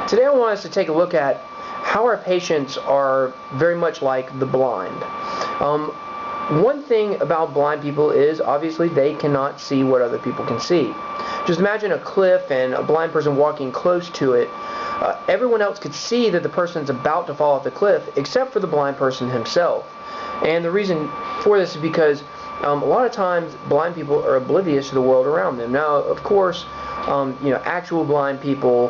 Today I want us to take a look at how our patients are very much like the blind. One thing about blind people is obviously they cannot see what other people can see. Just imagine a cliff and a blind person walking close to it. Everyone else could see that the person's about to fall off the cliff except for the blind person himself. And the reason for this is because a lot of times blind people are oblivious to the world around them. Now, of course, actual blind people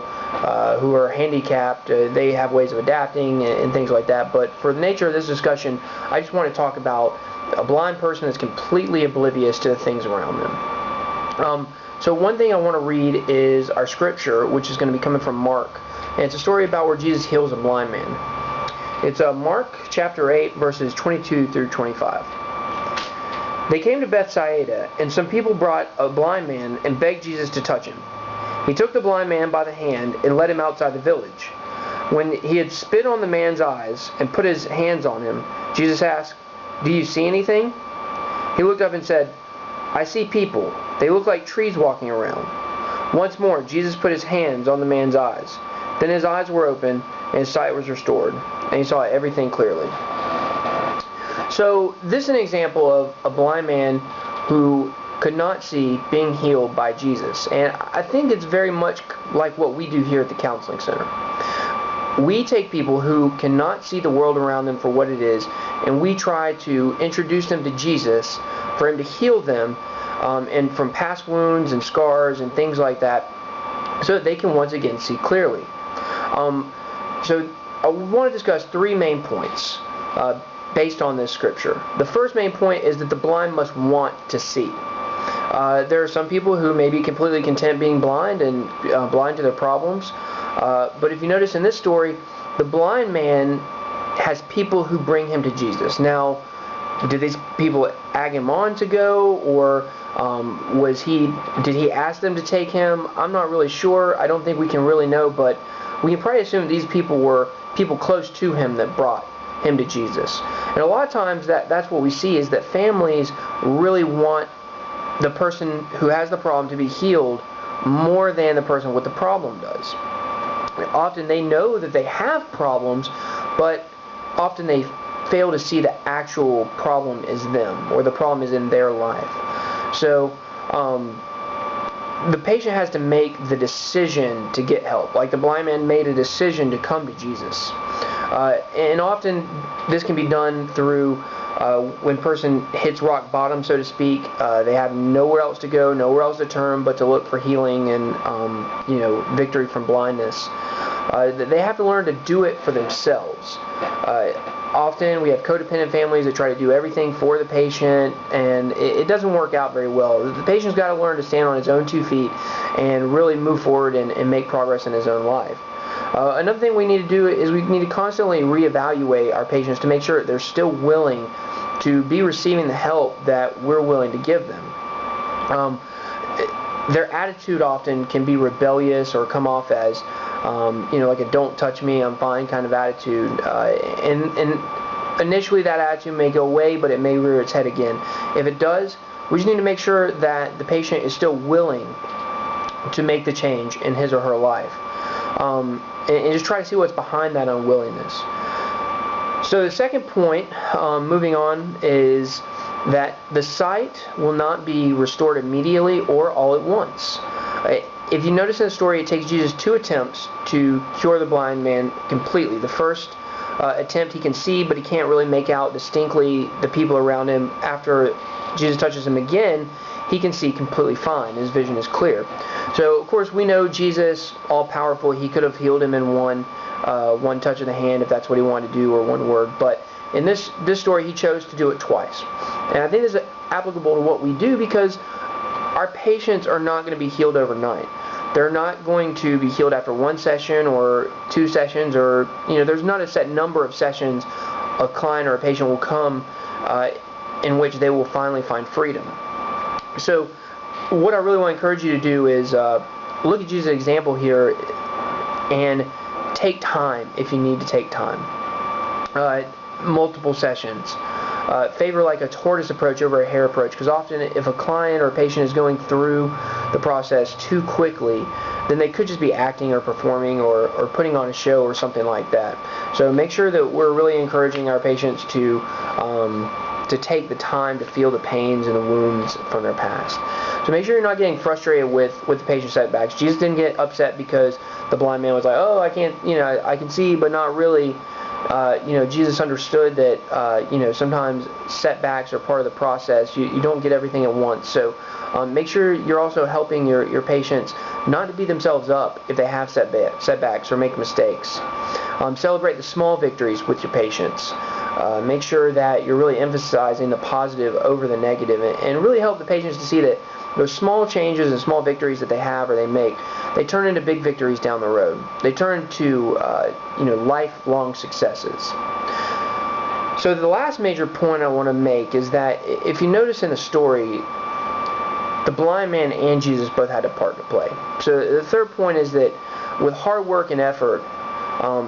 who are handicapped, they have ways of adapting and things like that. But for the nature of this discussion, I just want to talk about a blind person that's completely oblivious to the things around them. So one thing I want to read is our scripture, which is going to be coming from Mark. And it's a story about where Jesus heals a blind man. It's Mark chapter 8, verses 22 through 25. They came to Bethsaida, and some people brought a blind man and begged Jesus to touch him. He took the blind man by the hand and led him outside the village. When he had spit on the man's eyes and put his hands on him, Jesus asked, "Do you see anything?" He looked up and said, "I see people. They look like trees walking around." Once more, Jesus put his hands on the man's eyes. Then his eyes were open and his sight was restored, and he saw everything clearly. So this is an example of a blind man who could not see being healed by Jesus. And I think it's very much like what we do here at the Counseling Center. We take people who cannot see the world around them for what it is, and we try to introduce them to Jesus for him to heal them and from past wounds and scars and things like that, so that they can once again see clearly. So I want to discuss three main points based on this scripture. The first main point is that the blind must want to see. There are some people who may be completely content being blind and blind to their problems. But if you notice in this story, the blind man has people who bring him to Jesus. Now, did these people egg him on to go, or did he ask them to take him? I'm not really sure. I don't think we can really know, but we can probably assume these people were people close to him that brought him to Jesus. And a lot of times that's what we see, is that families really want the person who has the problem to be healed more than the person with the problem does. Often they know that they have problems, but often they fail to see the actual problem is them, or the problem is in their life. So the patient has to make the decision to get help. Like the blind man made a decision to come to Jesus. And often this can be done through when a person hits rock bottom, so to speak. They have nowhere else to go, nowhere else to turn but to look for healing and victory from blindness. They have to learn to do it for themselves. Often we have codependent families that try to do everything for the patient, and it doesn't work out very well. The patient's got to learn to stand on his own 2 feet and really move forward and make progress in his own life. Another thing we need to do is we need to constantly reevaluate our patients to make sure they're still willing to be receiving the help that we're willing to give them. Their attitude often can be rebellious or come off as like a "don't touch me, I'm fine" kind of attitude. And initially that attitude may go away, but it may rear its head again. If it does, we just need to make sure that the patient is still willing to make the change in his or her life. And just try to see what's behind that unwillingness. So the second point, moving on, is that the sight will not be restored immediately or all at once. If you notice in the story, it takes Jesus 2 attempts to cure the blind man completely. The first attempt he can see, but he can't really make out distinctly the people around him. After Jesus touches him again, he can see completely fine. His vision is clear. So, of course, we know Jesus, all-powerful, he could have healed him in one touch of the hand if that's what he wanted to do, or one word. But in this story, he chose to do it twice. And I think this is applicable to what we do, because our patients are not going to be healed overnight. They're not going to be healed after 1 session or 2 sessions, or there's not a set number of sessions a client or a patient will come in which they will finally find freedom. So what I really want to encourage you to do is look at Jesus' example here and take time if you need to take time. Multiple sessions. Favor like a tortoise approach over a hare approach, because often if a client or a patient is going through the process too quickly, then they could just be acting or performing or putting on a show or something like that. So make sure that we're really encouraging our patients to take the time to feel the pains and the wounds from their past. So make sure you're not getting frustrated with the patient's setbacks. Jesus didn't get upset because the blind man was like, oh, I can't, I can see, but not really. Jesus understood that, sometimes setbacks are part of the process. You don't get everything at once. So make sure you're also helping your patients not to beat themselves up if they have setbacks or make mistakes. Celebrate the small victories with your patients. Make sure that you're really emphasizing the positive over the negative, and really help the patients to see that those small changes and small victories that they have or they make, they turn into big victories down the road. They turn into lifelong successes. So the last major point I want to make is that if you notice in the story, the blind man and Jesus both had a part to play. So the third point is that with hard work and effort,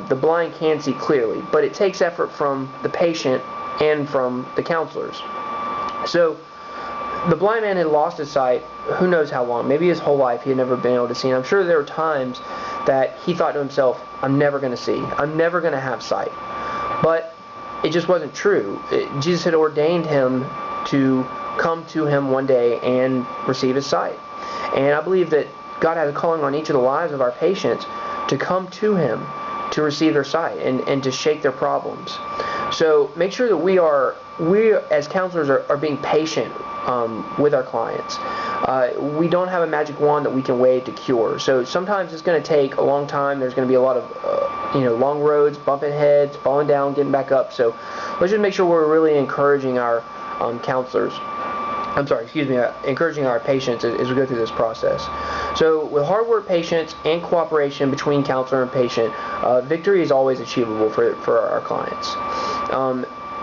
the blind can see clearly, but it takes effort from the patient and from the counselors. So the blind man had lost his sight, who knows how long, maybe his whole life he had never been able to see. And I'm sure there were times that he thought to himself, I'm never going to see, I'm never going to have sight. But it just wasn't true. Jesus had ordained him to come to him one day and receive his sight. And I believe that God has a calling on each of the lives of our patients to come to him to receive their sight and to shake their problems. So make sure that we as counselors are being patient with our clients. We don't have a magic wand that we can wave to cure. So sometimes it's going to take a long time. There's going to be a lot of long roads, bumping heads, falling down, getting back up. So let's just make sure we're really encouraging our encouraging our patients as we go through this process. So with hard work, patience, and cooperation between counselor and patient, victory is always achievable for our clients.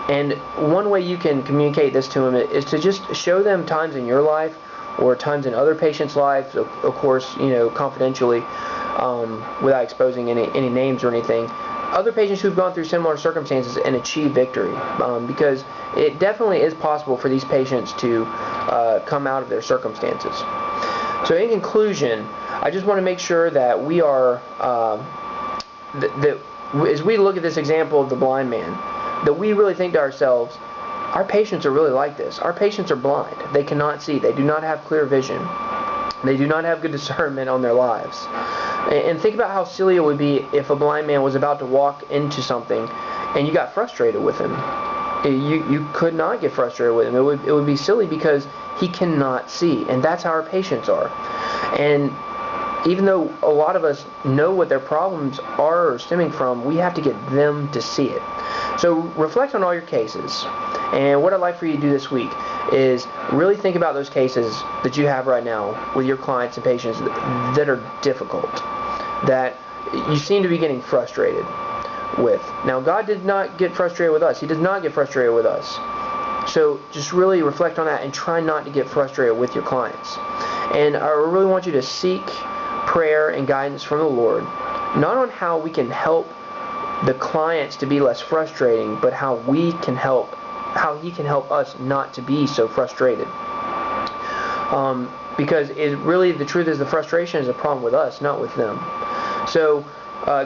And one way you can communicate this to them is to just show them times in your life or times in other patients' lives, of course, confidentially, without exposing any names or anything, other patients who've gone through similar circumstances and achieved victory, because it definitely is possible for these patients to come out of their circumstances. So in conclusion, I just want to make sure that we are, that as we look at this example of the blind man, that we really think to ourselves, our patients are really like this. Our patients are blind. They cannot see. They do not have clear vision. They do not have good discernment on their lives. And think about how silly it would be if a blind man was about to walk into something and you got frustrated with him. You could not get frustrated with him. It would be silly because he cannot see. And that's how our patients are. And even though a lot of us know what their problems are stemming from, we have to get them to see it. So reflect on all your cases. And what I'd like for you to do this week is really think about those cases that you have right now with your clients and patients that are difficult, that you seem to be getting frustrated with. Now, God did not get frustrated with us. He does not get frustrated with us. So just really reflect on that and try not to get frustrated with your clients. And I really want you to seek prayer and guidance from the Lord, not on how we can help the clients to be less frustrating, but how He can help us not to be so frustrated. Because the truth is the frustration is a problem with us, not with them. So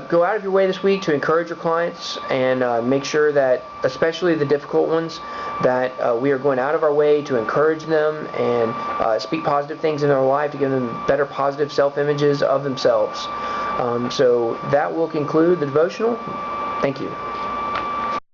go out of your way this week to encourage your clients and make sure that, especially the difficult ones, that we are going out of our way to encourage them and speak positive things in their life to give them better positive self-images of themselves. So that will conclude the devotional. Thank you.